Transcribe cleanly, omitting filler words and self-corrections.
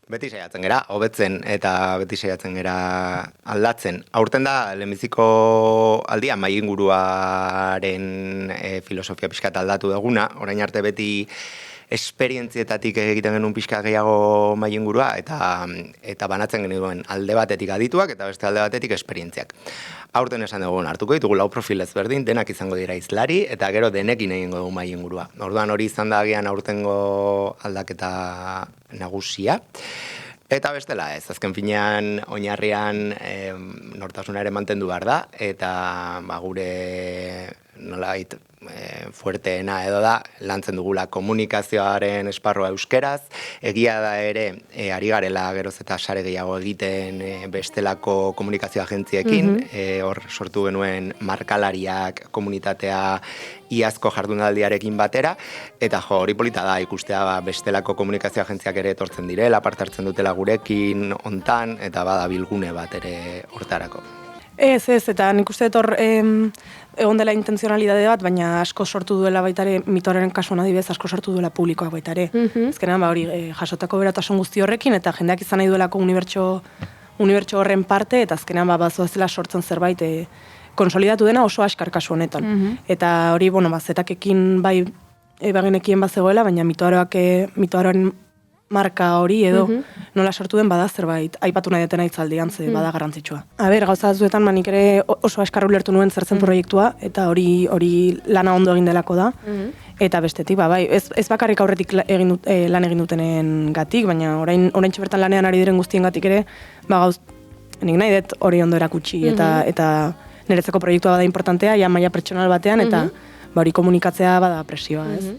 Beti saiatzen gera, hobetzen eta beti saiatzen gera aldatzen. Aurten da, lehenbiziko aldia, mai inguruaren filosofia pixkat aldatu duguna, orain arte beti esperientzietatik egiten genuen pixka gehiago mai ingurua, eta banatzen genuen alde batetik adituak eta beste alde batetik esperientziak. Aurten esan dugu hartuko ditugu 4 profil ezberdin, denak izango dira hizlari, eta gero denekin egingo dugu mai ingurua. Orduan hori izan da agian aurtengo aldaketa nagusia. Eta bestela ez, azken finean oinarrian nortasuna ere mantendu behar da, eta gure nolabait fuerteena edo da, lantzen dugula komunikazioaren esparrua euskeraz, egia da ere, ari garela geroz eta sare gehiago egiten bestelako komunikazio agentziekin, hor sortu genuen markalariak, komunitatea, iazko jardunaldiarekin batera, eta hori polita da ikustea bestelako komunikazio agentziak ere etortzen direla, parte hartzen dutela gurekin, hontan, eta bada bilgune bat ere hortarako. Ez, eta nik uste hor egon dela intenzionalidade bat, baina asko sortu duela baitare, mitoaren kasuan adibidez, asko sortu duela publikoak baitare. Ezkenean, hori jasotako beratasun guzti horrekin, eta jendeak izan nahi duelako unibertso horren parte, eta azkenean bazoazela sortzen zerbait konsolidatu dena oso askar kasu honetan. Eta hori, zetakekin bagenekien bazegoela, baina mitoaren marka hori edo nola sortu den bada zerbait aipatu nahi deten aitzaldian ze bada garrantzitsua. Gauza batzuetan nik ere oso askar ulertu nuen zertzen proiektua eta hori lana ondo egin delako da. Eta bestetik, ez bakarrik aurretik lan egin dutenen gatik, baina oraintxe bertan lanean ari diren guztien gatik ere, nik nahi dut hori ondo erakutsi eta niretzako proiektua bada importantea, ja maila pertsonal batean, eta hori komunikatzea bada presioa, ez?